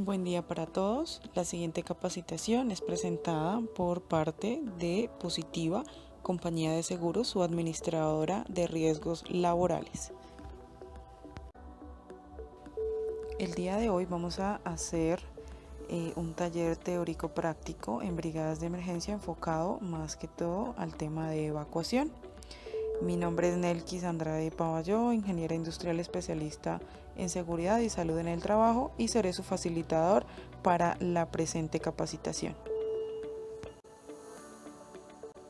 Buen día para todos. La siguiente capacitación es presentada por parte de Positiva, compañía de seguros, su administradora de riesgos laborales. El día de hoy vamos a hacer un taller teórico práctico en brigadas de emergencia enfocado más que todo al tema de evacuación. Mi nombre es Nelkis Andrade Pavalló, ingeniera industrial especialista en seguridad y salud en el trabajo, y seré su facilitador para la presente capacitación.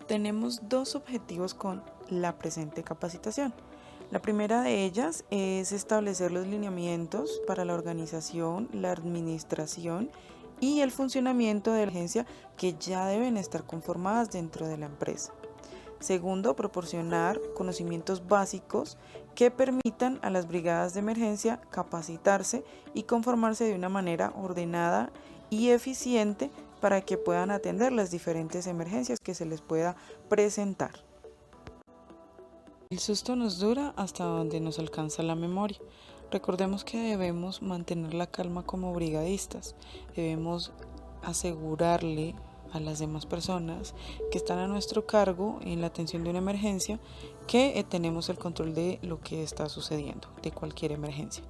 Tenemos dos objetivos con la presente capacitación. La primera de ellas es establecer los lineamientos para la organización, la administración y el funcionamiento de la agencia que ya deben estar conformadas dentro de la empresa. Segundo, proporcionar conocimientos básicos que permitan a las brigadas de emergencia capacitarse y conformarse de una manera ordenada y eficiente para que puedan atender las diferentes emergencias que se les pueda presentar. El susto nos dura hasta donde nos alcanza la memoria. Recordemos que debemos mantener la calma como brigadistas. Debemos asegurarle a las demás personas que están a nuestro cargo en la atención de una emergencia que tenemos el control de lo que está sucediendo, de cualquier emergencia.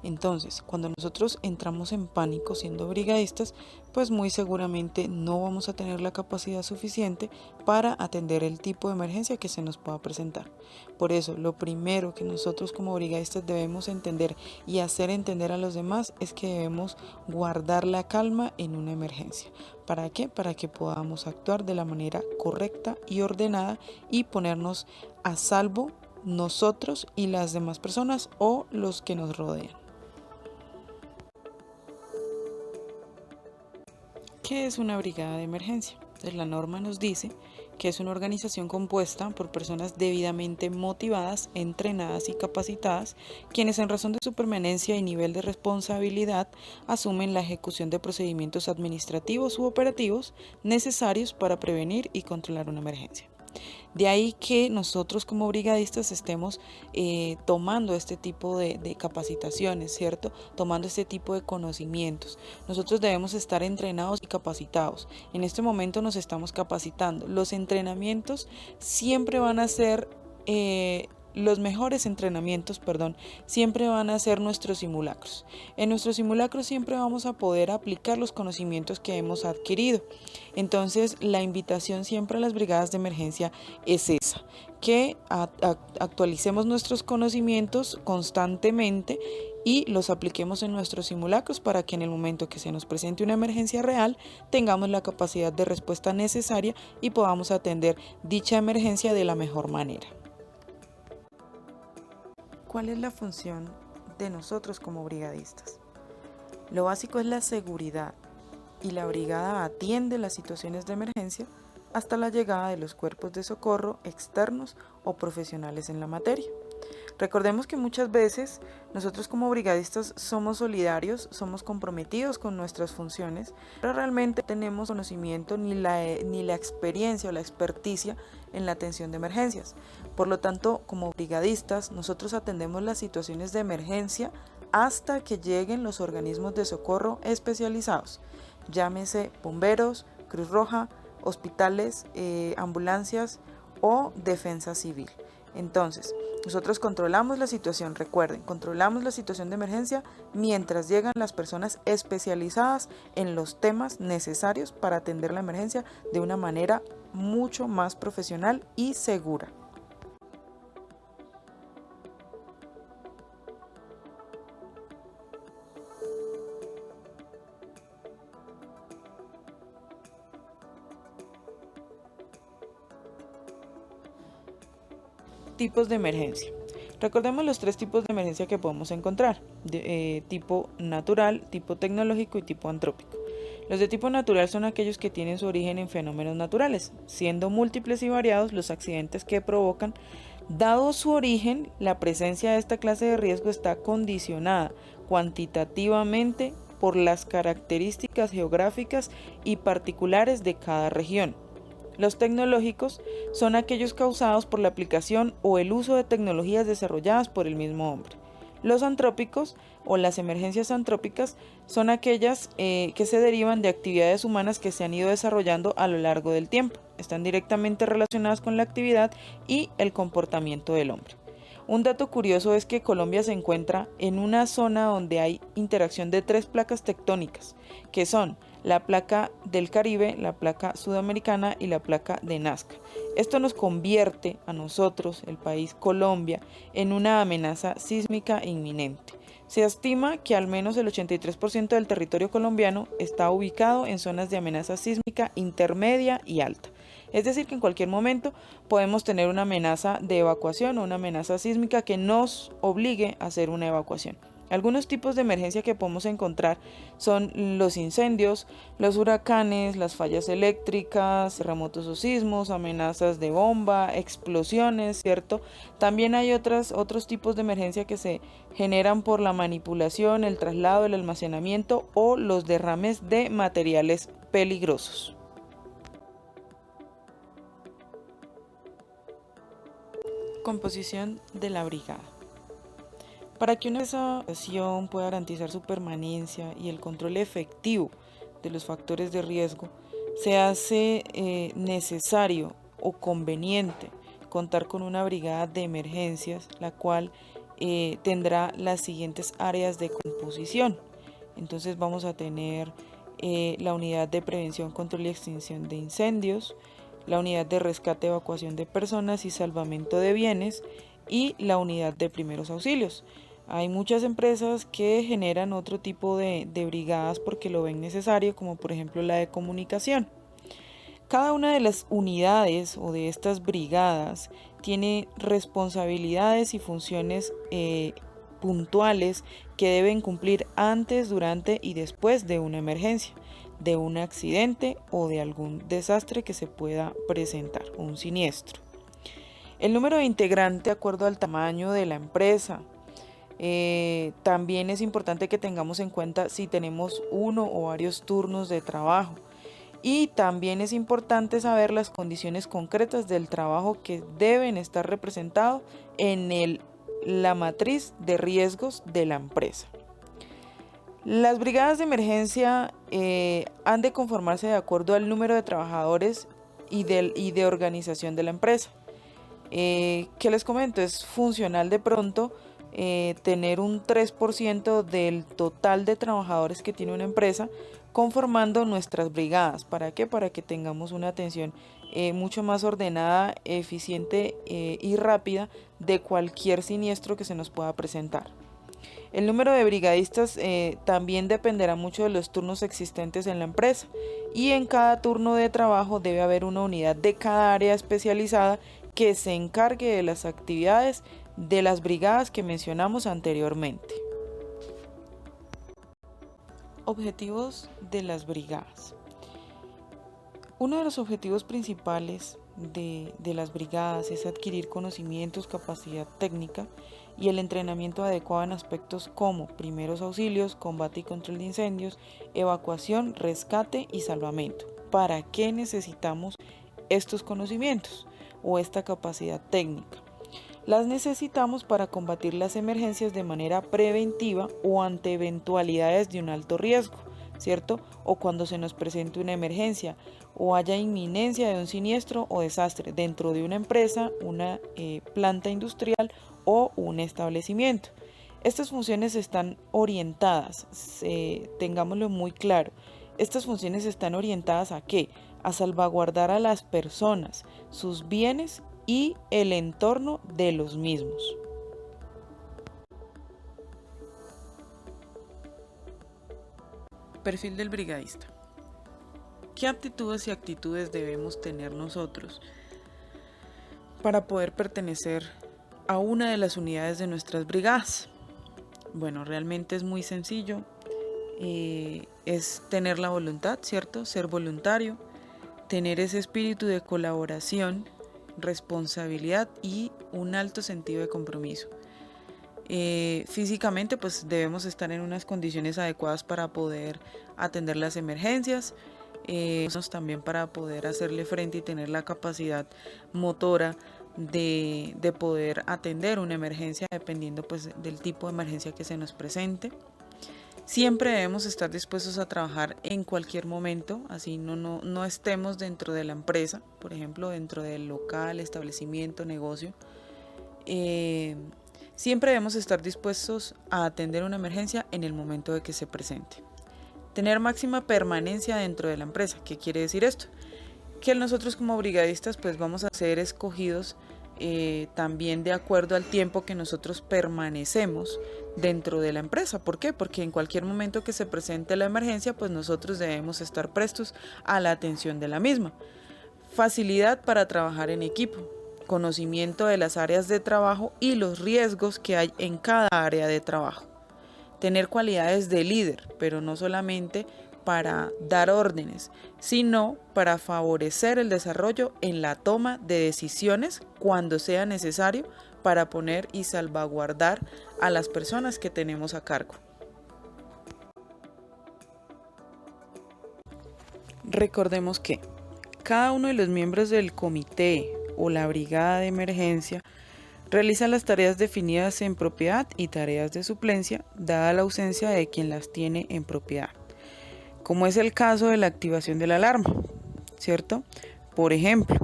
Entonces, cuando nosotros entramos en pánico siendo brigadistas, pues muy seguramente no vamos a tener la capacidad suficiente para atender el tipo de emergencia que se nos pueda presentar. Por eso, lo primero que nosotros como brigadistas debemos entender y hacer entender a los demás es que debemos guardar la calma en una emergencia. ¿Para qué? Para que podamos actuar de la manera correcta y ordenada y ponernos a salvo nosotros y las demás personas o los que nos rodean. ¿Qué es una brigada de emergencia? Pues la norma nos dice que es una organización compuesta por personas debidamente motivadas, entrenadas y capacitadas, quienes en razón de su permanencia y nivel de responsabilidad asumen la ejecución de procedimientos administrativos u operativos necesarios para prevenir y controlar una emergencia. De ahí que nosotros como brigadistas estemos tomando este tipo de capacitaciones, ¿cierto? Tomando este tipo de conocimientos. Nosotros debemos estar entrenados y capacitados. En este momento nos estamos capacitando. Los entrenamientos siempre van a ser... los mejores entrenamientos, siempre van a ser nuestros simulacros. En nuestros simulacros siempre vamos a poder aplicar los conocimientos que hemos adquirido. Entonces, la invitación siempre a las brigadas de emergencia es esa, que actualicemos nuestros conocimientos constantemente y los apliquemos en nuestros simulacros para que en el momento que se nos presente una emergencia real tengamos la capacidad de respuesta necesaria y podamos atender dicha emergencia de la mejor manera. ¿Cuál es la función de nosotros como brigadistas? Lo básico es la seguridad, y la brigada atiende las situaciones de emergencia hasta la llegada de los cuerpos de socorro externos o profesionales en la materia. Recordemos que muchas veces nosotros como brigadistas somos solidarios, somos comprometidos con nuestras funciones, pero realmente no tenemos conocimiento ni la experiencia o la experticia en la atención de emergencias. Por lo tanto, como brigadistas, nosotros atendemos las situaciones de emergencia hasta que lleguen los organismos de socorro especializados, llámese bomberos, Cruz Roja, hospitales, ambulancias o defensa civil. Entonces, nosotros controlamos la situación, recuerden, controlamos la situación de emergencia mientras llegan las personas especializadas en los temas necesarios para atender la emergencia de una manera mucho más profesional y segura. Tipos de emergencia. Recordemos los tres tipos de emergencia que podemos encontrar: tipo natural, tipo tecnológico y tipo antrópico. Los de tipo natural son aquellos que tienen su origen en fenómenos naturales, siendo múltiples y variados los accidentes que provocan. Dado su origen, la presencia de esta clase de riesgo está condicionada cuantitativamente por las características geográficas y particulares de cada región. Los tecnológicos son aquellos causados por la aplicación o el uso de tecnologías desarrolladas por el mismo hombre. Los antrópicos o las emergencias antrópicas son aquellas que se derivan de actividades humanas que se han ido desarrollando a lo largo del tiempo. Están directamente relacionadas con la actividad y el comportamiento del hombre. Un dato curioso es que Colombia se encuentra en una zona donde hay interacción de 3 placas tectónicas, que son la placa del Caribe, la placa sudamericana y la placa de Nazca. Esto nos convierte a nosotros, el país Colombia, en una amenaza sísmica inminente. Se estima que al menos el 83% del territorio colombiano está ubicado en zonas de amenaza sísmica intermedia y alta. Es decir, que en cualquier momento podemos tener una amenaza de evacuación o una amenaza sísmica que nos obligue a hacer una evacuación. Algunos tipos de emergencia que podemos encontrar son los incendios, los huracanes, las fallas eléctricas, terremotos o sismos, amenazas de bomba, explosiones, ¿cierto? También hay otros tipos de emergencia que se generan por la manipulación, el traslado, el almacenamiento o los derrames de materiales peligrosos. Composición de la brigada. Para que una organización pueda garantizar su permanencia y el control efectivo de los factores de riesgo, se hace necesario o conveniente contar con una brigada de emergencias, la cual tendrá las siguientes áreas de composición. Entonces vamos a tener la unidad de prevención, control y extinción de incendios, la unidad de rescate, evacuación de personas y salvamento de bienes y la unidad de primeros auxilios. Hay muchas empresas que generan otro tipo de brigadas porque lo ven necesario, como por ejemplo la de comunicación. Cada una de las unidades o de estas brigadas tiene responsabilidades y funciones puntuales que deben cumplir antes, durante y después de una emergencia, de un accidente o de algún desastre que se pueda presentar, un siniestro. El número de integrantes de acuerdo al tamaño de la empresa. También es importante que tengamos en cuenta si tenemos uno o varios turnos de trabajo. Y también es importante saber las condiciones concretas del trabajo que deben estar representados en la matriz de riesgos de la empresa. Las brigadas de emergencia han de conformarse de acuerdo al número de trabajadores y de organización de la empresa. ¿Qué les comento? Es funcional de pronto tener un 3% del total de trabajadores que tiene una empresa conformando nuestras brigadas. ¿Para qué? Para que tengamos una atención mucho más ordenada, eficiente y rápida de cualquier siniestro que se nos pueda presentar. El número de brigadistas también dependerá mucho de los turnos existentes en la empresa y en cada turno de trabajo debe haber una unidad de cada área especializada que se encargue de las actividades de las brigadas que mencionamos anteriormente. Objetivos de las brigadas. Uno de los objetivos principales de las brigadas es adquirir conocimientos, capacidad técnica y el entrenamiento adecuado en aspectos como primeros auxilios, combate y control de incendios, evacuación, rescate y salvamento. ¿Para qué necesitamos estos conocimientos o esta capacidad técnica? Las necesitamos para combatir las emergencias de manera preventiva o ante eventualidades de un alto riesgo, ¿cierto? O cuando se nos presente una emergencia o haya inminencia de un siniestro o desastre dentro de una empresa, una planta industrial o un establecimiento. Estas funciones están orientadas, tengámoslo muy claro, estas funciones están orientadas ¿a qué? A salvaguardar a las personas, sus bienes y el entorno de los mismos. Perfil del brigadista. ¿Qué aptitudes y actitudes debemos tener nosotros para poder pertenecer a una de las unidades de nuestras brigadas? Bueno, realmente es muy sencillo. Es tener la voluntad, ¿cierto? Ser voluntario, tener ese espíritu de colaboración, responsabilidad y un alto sentido de compromiso. Físicamente pues debemos estar en unas condiciones adecuadas para poder atender las emergencias, también para poder hacerle frente y tener la capacidad motora de poder atender una emergencia dependiendo pues del tipo de emergencia que se nos presente. Siempre debemos estar dispuestos a trabajar en cualquier momento, así no estemos dentro de la empresa, por ejemplo, dentro del local, establecimiento, negocio. Siempre debemos estar dispuestos a atender una emergencia en el momento de que se presente. Tener máxima permanencia dentro de la empresa. ¿Qué quiere decir esto? Que nosotros como brigadistas pues vamos a ser escogidos también de acuerdo al tiempo que nosotros permanecemos dentro de la empresa. ¿Por qué? Porque en cualquier momento que se presente la emergencia, pues nosotros debemos estar prestos a la atención de la misma. Facilidad para trabajar en equipo, conocimiento de las áreas de trabajo y los riesgos que hay en cada área de trabajo. Tener cualidades de líder, pero no solamente para dar órdenes, sino para favorecer el desarrollo en la toma de decisiones cuando sea necesario para poner y salvaguardar a las personas que tenemos a cargo. Recordemos que cada uno de los miembros del comité o la brigada de emergencia realiza las tareas definidas en propiedad y tareas de suplencia, dada la ausencia de quien las tiene en propiedad, como es el caso de la activación de la alarma, ¿cierto? Por ejemplo,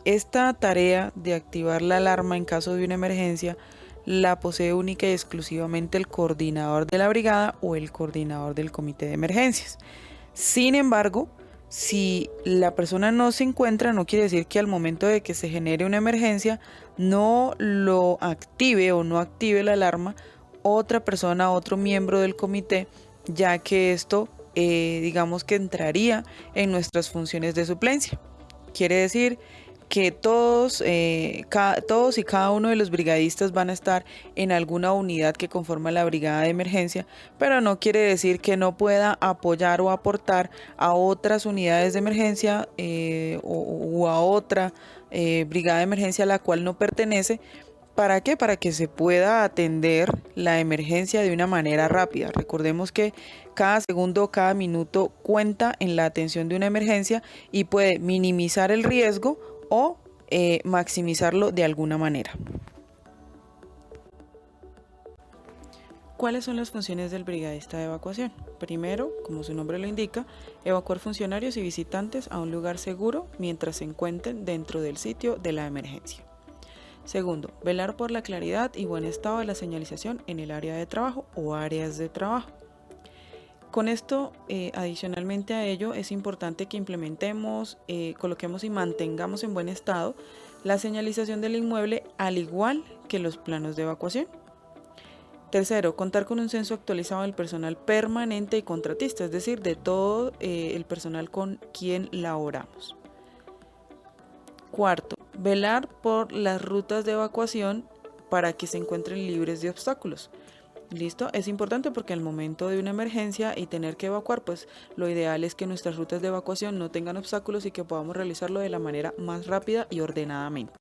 esta tarea de activar la alarma en caso de una emergencia la posee única y exclusivamente el coordinador de la brigada o el coordinador del comité de emergencias. Sin embargo, si la persona no se encuentra, no quiere decir que al momento de que se genere una emergencia no lo active o no active la alarma otra persona, otro miembro del comité, ya que esto digamos que entraría en nuestras funciones de suplencia. Quiere decir que todos y cada uno de los brigadistas van a estar en alguna unidad que conforma la brigada de emergencia, pero no quiere decir que no pueda apoyar o aportar a otras unidades de emergencia o a otra brigada de emergencia a la cual no pertenece. ¿Para qué? Para que se pueda atender la emergencia de una manera rápida. Recordemos que cada segundo, cada minuto cuenta en la atención de una emergencia y puede minimizar el riesgo o maximizarlo de alguna manera. ¿Cuáles son las funciones del brigadista de evacuación? Primero, como su nombre lo indica, evacuar funcionarios y visitantes a un lugar seguro mientras se encuentren dentro del sitio de la emergencia. Segundo, velar por la claridad y buen estado de la señalización en el área de trabajo o áreas de trabajo. Con esto, adicionalmente a ello, es importante que implementemos, coloquemos y mantengamos en buen estado la señalización del inmueble, al igual que los planos de evacuación. Tercero, contar con un censo actualizado del personal permanente y contratista, es decir, de todo el personal con quien laboramos. Cuarto, velar por las rutas de evacuación para que se encuentren libres de obstáculos. ¿Listo? Es importante porque al momento de una emergencia y tener que evacuar, pues lo ideal es que nuestras rutas de evacuación no tengan obstáculos y que podamos realizarlo de la manera más rápida y ordenadamente.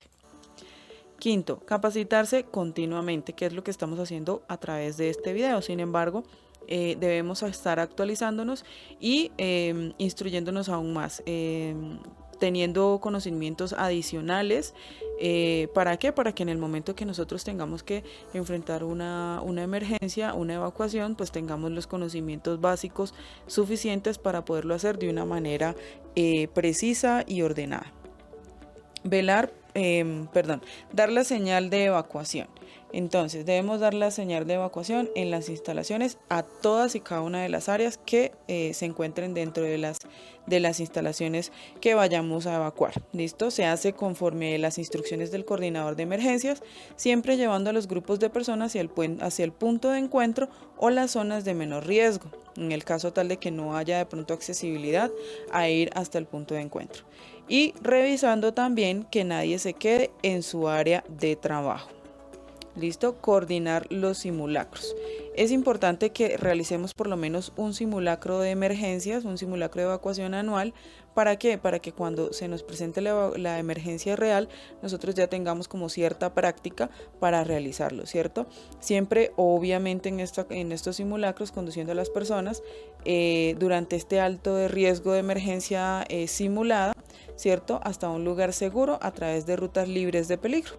Quinto, capacitarse continuamente, que es lo que estamos haciendo a través de este video. Sin embargo, debemos estar actualizándonos y instruyéndonos aún más. Teniendo conocimientos adicionales. ¿Para qué? Para que en el momento que nosotros tengamos que enfrentar una emergencia, una evacuación, pues tengamos los conocimientos básicos suficientes para poderlo hacer de una manera precisa y ordenada. Dar la señal de evacuación. Entonces debemos dar la señal de evacuación en las instalaciones a todas y cada una de las áreas que se encuentren dentro de las instalaciones que vayamos a evacuar. ¿Listo? Se hace conforme las instrucciones del coordinador de emergencias, siempre llevando a los grupos de personas hacia el punto de encuentro o las zonas de menor riesgo, en el caso tal de que no haya de pronto accesibilidad a ir hasta el punto de encuentro. Y revisando también que nadie se quede en su área de trabajo. ¿Listo? Coordinar los simulacros. Es importante que realicemos por lo menos un simulacro de emergencias, un simulacro de evacuación anual. ¿Para qué? Para que cuando se nos presente la emergencia real, nosotros ya tengamos como cierta práctica para realizarlo, ¿cierto? Siempre, obviamente, en estos simulacros, conduciendo a las personas durante este alto de riesgo de emergencia simulada, ¿cierto? Hasta un lugar seguro a través de rutas libres de peligro.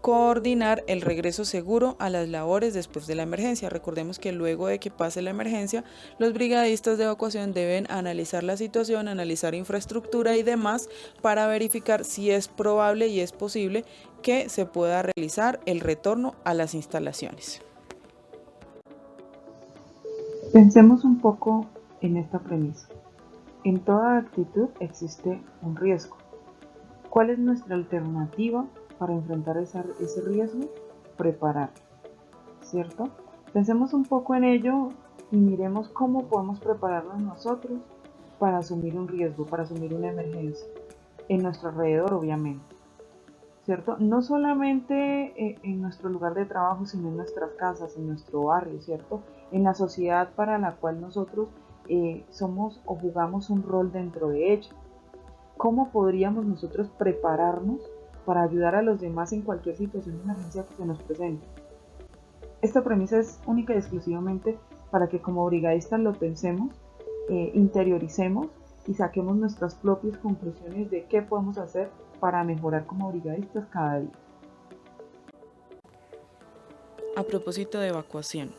Coordinar el regreso seguro a las labores después de la emergencia. Recordemos que luego de que pase la emergencia, los brigadistas de evacuación deben analizar la situación, analizar infraestructura y demás para verificar si es probable y es posible que se pueda realizar el retorno a las instalaciones. Pensemos un poco en esta premisa. En toda actitud existe un riesgo. ¿Cuál es nuestra alternativa para enfrentar ese riesgo? Preparar, ¿cierto? Pensemos un poco en ello y miremos cómo podemos prepararnos nosotros para asumir un riesgo, para asumir una emergencia, en nuestro alrededor, obviamente, ¿cierto? No solamente en nuestro lugar de trabajo, sino en nuestras casas, en nuestro barrio, ¿cierto? En la sociedad para la cual nosotros somos o jugamos un rol dentro de ella. ¿Cómo podríamos nosotros prepararnos para ayudar a los demás en cualquier situación de emergencia que se nos presente? Esta premisa es única y exclusivamente para que como brigadistas lo pensemos, interioricemos y saquemos nuestras propias conclusiones de qué podemos hacer para mejorar como brigadistas cada día. A propósito de evacuación,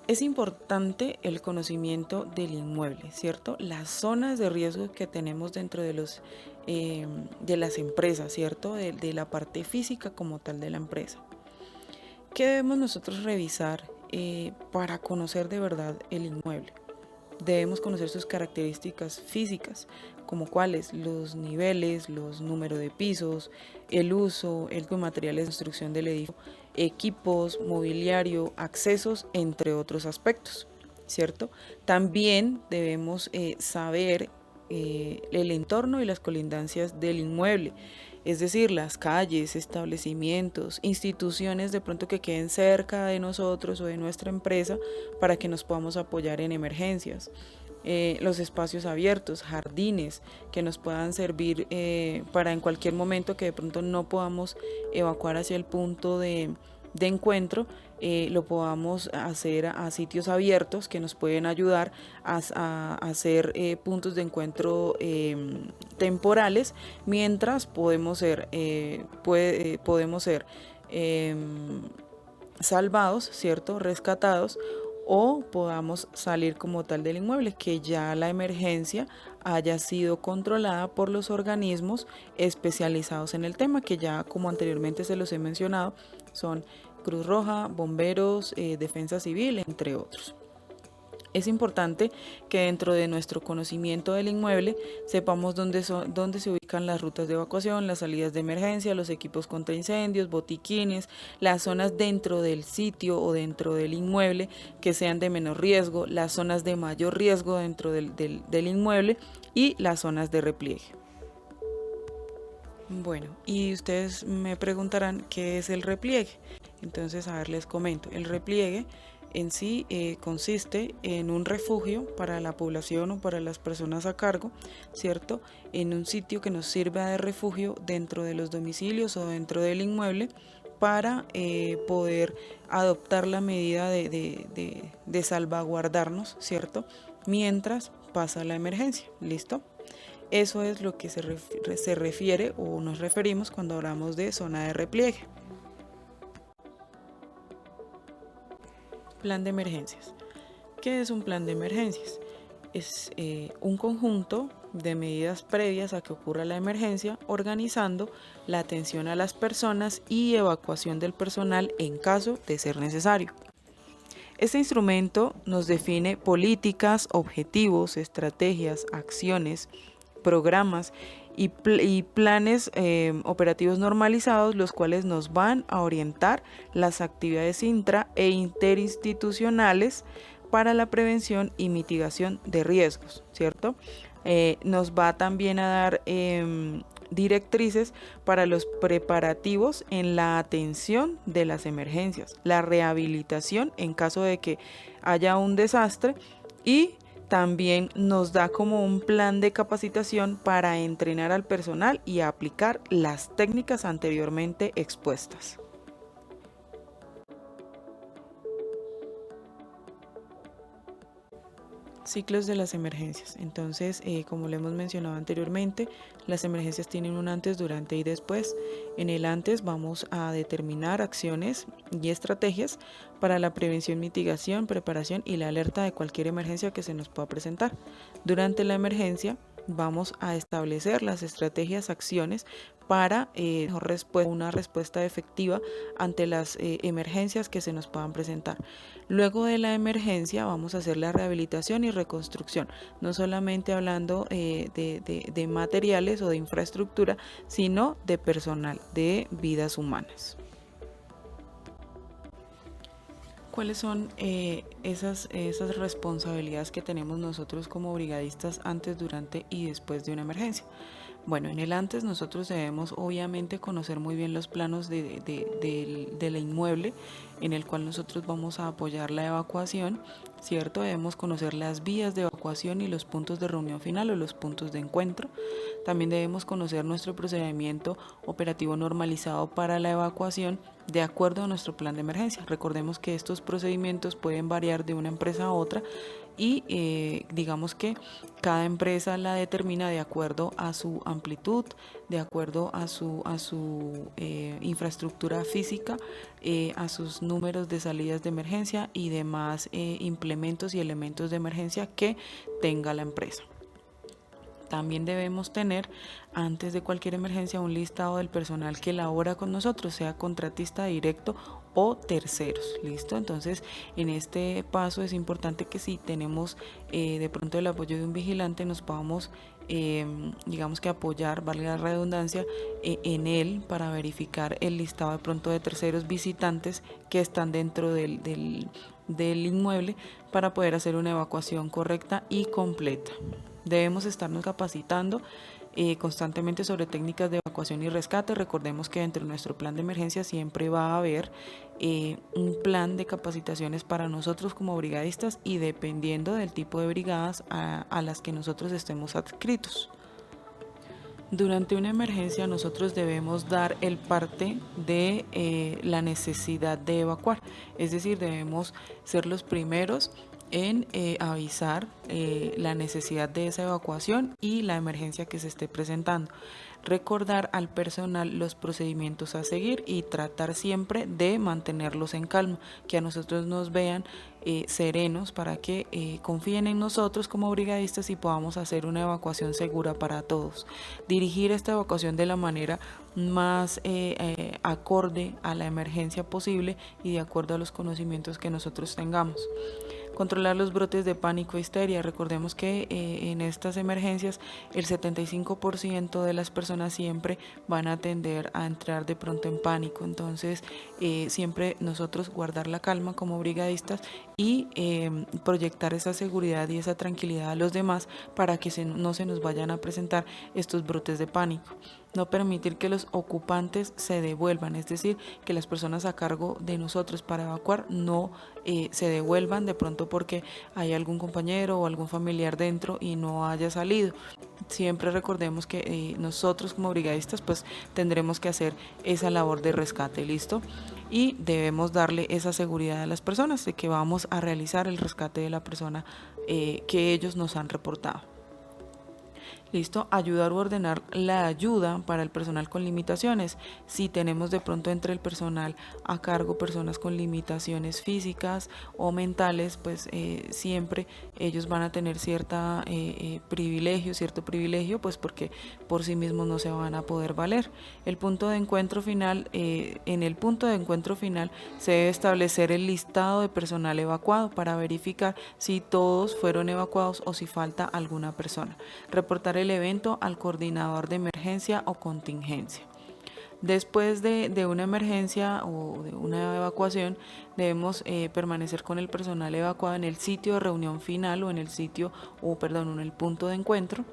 es importante el conocimiento del inmueble, ¿cierto? Las zonas de riesgo que tenemos dentro de las empresas, ¿cierto? De la parte física como tal de la empresa. ¿Qué debemos nosotros revisar para conocer de verdad el inmueble? Debemos conocer sus características físicas, como cuáles, los niveles, los números de pisos, el uso, el materiales de construcción del edificio, equipos, mobiliario, accesos, entre otros aspectos, ¿cierto? También debemos saber el entorno y las colindancias del inmueble, es decir, las calles, establecimientos, instituciones de pronto que queden cerca de nosotros o de nuestra empresa para que nos podamos apoyar en emergencias. Los espacios abiertos, jardines que nos puedan servir para en cualquier momento que de pronto no podamos evacuar hacia el punto de encuentro, lo podamos hacer a sitios abiertos que nos pueden ayudar a hacer puntos de encuentro temporales, mientras podemos ser salvados, ¿cierto? Rescatados, o podamos salir como tal del inmueble, que ya la emergencia haya sido controlada por los organismos especializados en el tema, que ya como anteriormente se los he mencionado, son Cruz Roja, bomberos, defensa civil, entre otros. Es importante que dentro de nuestro conocimiento del inmueble sepamos dónde se ubican las rutas de evacuación, las salidas de emergencia, los equipos contra incendios, botiquines, las zonas dentro del sitio o dentro del inmueble que sean de menor riesgo, las zonas de mayor riesgo dentro del inmueble y las zonas de repliegue. Bueno, y ustedes me preguntarán qué es el repliegue. Entonces, a ver, les comento. El repliegue en sí consiste en un refugio para la población o para las personas a cargo, ¿cierto? En un sitio que nos sirva de refugio dentro de los domicilios o dentro del inmueble para poder adoptar la medida de salvaguardarnos, ¿cierto? Mientras pasa la emergencia, ¿listo? Eso es lo que se refiere o nos referimos cuando hablamos de zona de repliegue. Plan de emergencias. ¿Qué es un plan de emergencias? Es un conjunto de medidas previas a que ocurra la emergencia, organizando la atención a las personas y evacuación del personal en caso de ser necesario. Este instrumento nos define políticas, objetivos, estrategias, acciones, programas y planes operativos normalizados, los cuales nos van a orientar las actividades intra e interinstitucionales para la prevención y mitigación de riesgos, ¿cierto? Nos va también a dar directrices para los preparativos en la atención de las emergencias, la rehabilitación en caso de que haya un desastre, y también nos da como un plan de capacitación para entrenar al personal y aplicar las técnicas anteriormente expuestas. Ciclos de las emergencias. Entonces, como lo hemos mencionado anteriormente, las emergencias tienen un antes, durante y después. En el antes vamos a determinar acciones y estrategias para la prevención, mitigación, preparación y la alerta de cualquier emergencia que se nos pueda presentar. Durante la emergencia vamos a establecer las estrategias, acciones para una respuesta efectiva ante las emergencias que se nos puedan presentar. Luego de la emergencia vamos a hacer la rehabilitación y reconstrucción, no solamente hablando de materiales o de infraestructura, sino de personal, de vidas humanas. ¿Cuáles son esas responsabilidades que tenemos nosotros como brigadistas antes, durante y después de una emergencia? Bueno, en el antes nosotros debemos obviamente conocer muy bien los planos del inmueble en el cual nosotros vamos a apoyar la evacuación, ¿cierto? Debemos conocer las vías de evacuación y los puntos de reunión final o los puntos de encuentro. También debemos conocer nuestro procedimiento operativo normalizado para la evacuación de acuerdo a nuestro plan de emergencia. Recordemos que estos procedimientos pueden variar de una empresa a otra y digamos que cada empresa la determina de acuerdo a su amplitud, de acuerdo a su infraestructura física, a sus números de salidas de emergencia y demás implementos y elementos de emergencia que tenga la empresa. También debemos tener, antes de cualquier emergencia, un listado del personal que labora con nosotros, sea contratista directo o terceros. ¿Listo? Entonces, en este paso es importante que si tenemos de pronto el apoyo de un vigilante, nos podamos, digamos que apoyar, valga la redundancia, en él para verificar el listado de pronto de terceros visitantes que están dentro del inmueble para poder hacer una evacuación correcta y completa. Debemos estarnos capacitando constantemente sobre técnicas de evacuación y rescate. Recordemos que dentro de nuestro plan de emergencia siempre va a haber un plan de capacitaciones para nosotros como brigadistas y dependiendo del tipo de brigadas a las que nosotros estemos adscritos. Durante una emergencia nosotros debemos dar el parte de la necesidad de evacuar, es decir, debemos ser los primeros en avisar la necesidad de esa evacuación y la emergencia que se esté presentando. Recordar al personal los procedimientos a seguir y tratar siempre de mantenerlos en calma, que a nosotros nos vean serenos para que confíen en nosotros como brigadistas y podamos hacer una evacuación segura para todos. Dirigir esta evacuación de la manera más acorde a la emergencia posible y de acuerdo a los conocimientos que nosotros tengamos. Controlar los brotes de pánico e histeria. Recordemos que en estas emergencias el 75% de las personas siempre van a tender a entrar de pronto en pánico. Entonces siempre nosotros guardar la calma como brigadistas y proyectar esa seguridad y esa tranquilidad a los demás para que no se nos vayan a presentar estos brotes de pánico. No permitir que los ocupantes se devuelvan, es decir, que las personas a cargo de nosotros para evacuar no se devuelvan de pronto porque hay algún compañero o algún familiar dentro y no haya salido. Siempre recordemos que nosotros como brigadistas pues tendremos que hacer esa labor de rescate, ¿listo? Y debemos darle esa seguridad a las personas de que vamos a realizar el rescate de la persona que ellos nos han reportado. ¿Listo? Ayudar o ordenar la ayuda para el personal con limitaciones. Si tenemos de pronto entre el personal a cargo personas con limitaciones físicas o mentales, pues siempre ellos van a tener cierto privilegio, pues porque por sí mismos no se van a poder valer. El punto de encuentro final, en el punto de encuentro final se debe establecer el listado de personal evacuado para verificar si todos fueron evacuados o si falta alguna persona. Reportar el evento al coordinador de emergencia o contingencia. Después de una emergencia o de una evacuación, debemos permanecer con el personal evacuado en el sitio de reunión final o en el punto de encuentro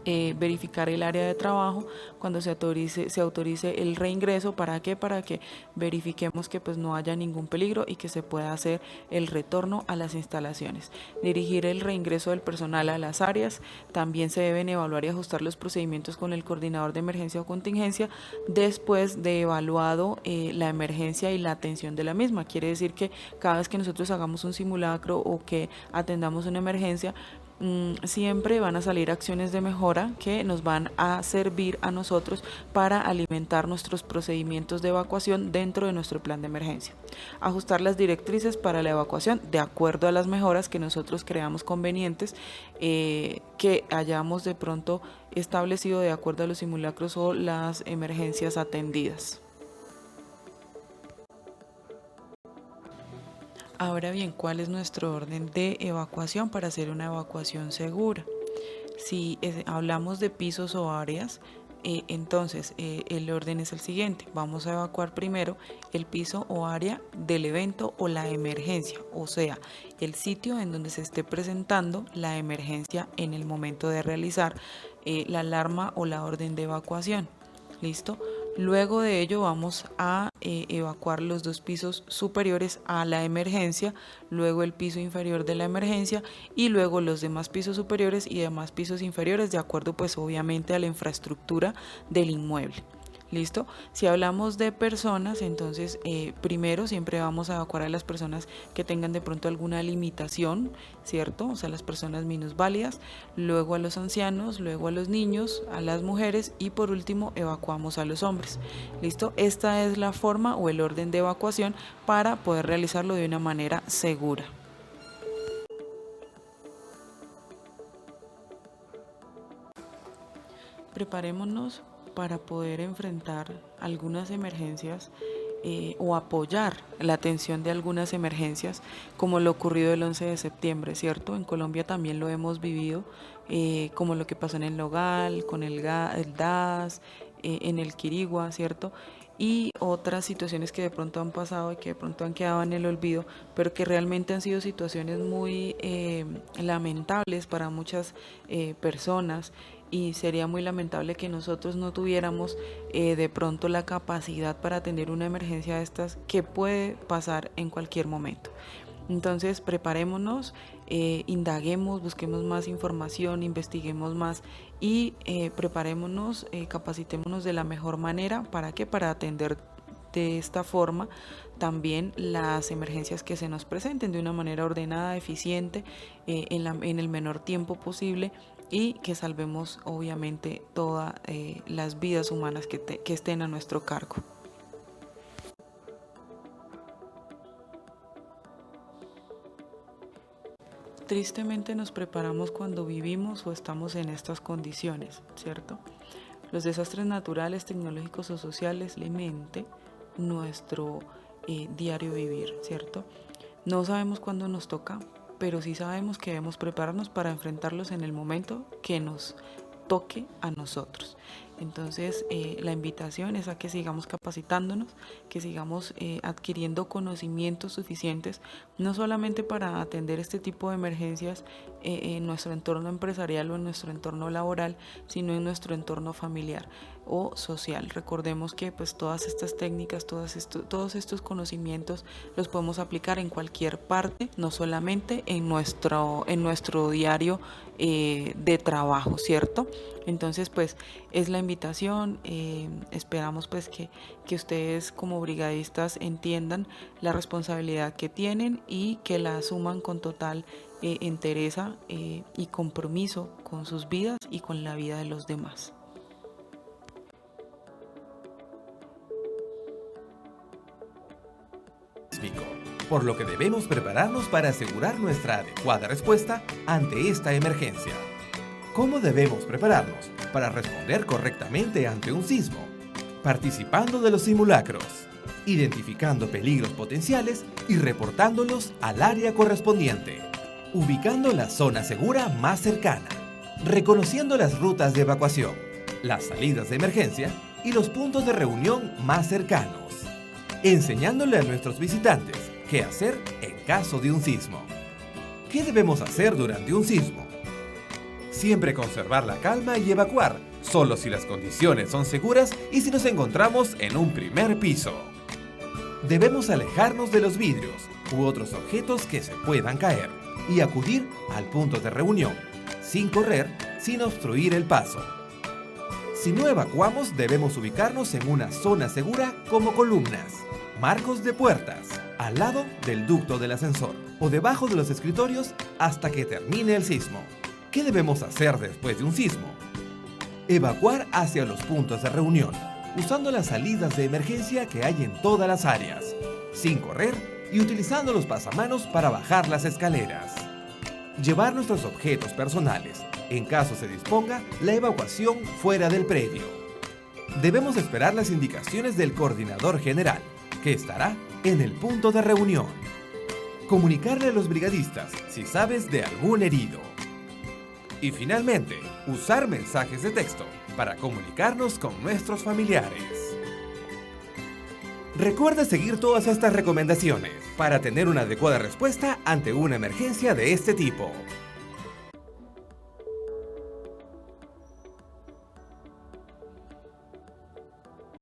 verificar el área de trabajo cuando se autorice el reingreso. ¿Para qué? Para que verifiquemos que pues no haya ningún peligro y que se pueda hacer el retorno a las instalaciones. Dirigir el reingreso del personal a las áreas. También se deben evaluar y ajustar los procedimientos con el coordinador de emergencia o contingencia después de evaluado la emergencia y la atención de la misma. Quiere decir que cada vez que nosotros hagamos un simulacro o que atendamos una emergencia, siempre van a salir acciones de mejora que nos van a servir a nosotros para alimentar nuestros procedimientos de evacuación dentro de nuestro plan de emergencia. Ajustar las directrices para la evacuación de acuerdo a las mejoras que nosotros creamos convenientes, que hayamos de pronto establecido de acuerdo a los simulacros o las emergencias atendidas. Ahora bien, ¿cuál es nuestro orden de evacuación para hacer una evacuación segura? Si hablamos de pisos o áreas, entonces el orden es el siguiente. Vamos a evacuar primero el piso o área del evento o la emergencia, o sea, el sitio en donde se esté presentando la emergencia en el momento de realizar la alarma o la orden de evacuación. ¿Listo? Luego de ello vamos a evacuar los 2 pisos superiores a la emergencia, luego el piso inferior de la emergencia y luego los demás pisos superiores y demás pisos inferiores, de acuerdo pues obviamente a la infraestructura del inmueble. ¿Listo? Si hablamos de personas, entonces primero siempre vamos a evacuar a las personas que tengan de pronto alguna limitación, ¿cierto? O sea, las personas minusválidas, luego a los ancianos, luego a los niños, a las mujeres y por último evacuamos a los hombres. ¿Listo? Esta es la forma o el orden de evacuación para poder realizarlo de una manera segura. Preparémonos para poder enfrentar algunas emergencias o apoyar la atención de algunas emergencias, como lo ocurrido el 11 de septiembre, ¿cierto? En Colombia también lo hemos vivido, como lo que pasó en el Nogal, con el DAS, en el Quirigua, ¿cierto? Y otras situaciones que de pronto han pasado y que de pronto han quedado en el olvido, pero que realmente han sido situaciones muy lamentables para muchas personas, y sería muy lamentable que nosotros no tuviéramos de pronto la capacidad para atender una emergencia de estas que puede pasar en cualquier momento. Entonces preparémonos, indaguemos, busquemos más información, investiguemos más y preparémonos, capacitémonos de la mejor manera. ¿Para qué? Para atender de esta forma también las emergencias que se nos presenten de una manera ordenada, eficiente, en el menor tiempo posible, y que salvemos obviamente todas las vidas humanas que estén a nuestro cargo. Tristemente nos preparamos cuando vivimos o estamos en estas condiciones, ¿cierto? Los desastres naturales, tecnológicos o sociales mente nuestro diario vivir, ¿cierto? No sabemos cuándo nos toca, pero sí sabemos que debemos prepararnos para enfrentarlos en el momento que nos toque a nosotros. Entonces la invitación es a que sigamos capacitándonos, que sigamos adquiriendo conocimientos suficientes, no solamente para atender este tipo de emergencias en nuestro entorno empresarial o en nuestro entorno laboral, sino en nuestro entorno familiar o social. Recordemos que pues todas estas técnicas, todos estos conocimientos los podemos aplicar en cualquier parte, no solamente en nuestro diario de trabajo, ¿cierto? Entonces pues es la invitación, esperamos pues que ustedes como brigadistas entiendan la responsabilidad que tienen y que la asuman con total entereza y compromiso con sus vidas y con la vida de los demás. Por lo que debemos prepararnos para asegurar nuestra adecuada respuesta ante esta emergencia. ¿Cómo debemos prepararnos para responder correctamente ante un sismo? Participando de los simulacros, identificando peligros potenciales y reportándolos al área correspondiente, ubicando la zona segura más cercana, reconociendo las rutas de evacuación, las salidas de emergencia y los puntos de reunión más cercanos, enseñándole a nuestros visitantes qué hacer en caso de un sismo. ¿Qué debemos hacer durante un sismo? Siempre conservar la calma y evacuar, solo si las condiciones son seguras y si nos encontramos en un primer piso. Debemos alejarnos de los vidrios u otros objetos que se puedan caer y acudir al punto de reunión, sin correr, sin obstruir el paso. Si no evacuamos, debemos ubicarnos en una zona segura como columnas, marcos de puertas, al lado del ducto del ascensor o debajo de los escritorios hasta que termine el sismo. ¿Qué debemos hacer después de un sismo? Evacuar hacia los puntos de reunión, usando las salidas de emergencia que hay en todas las áreas, sin correr y utilizando los pasamanos para bajar las escaleras. Llevar nuestros objetos personales, en caso se disponga la evacuación fuera del predio. Debemos esperar las indicaciones del coordinador general, que estará en el punto de reunión. Comunicarle a los brigadistas si sabes de algún herido. Y finalmente, usar mensajes de texto para comunicarnos con nuestros familiares. Recuerda seguir todas estas recomendaciones para tener una adecuada respuesta ante una emergencia de este tipo.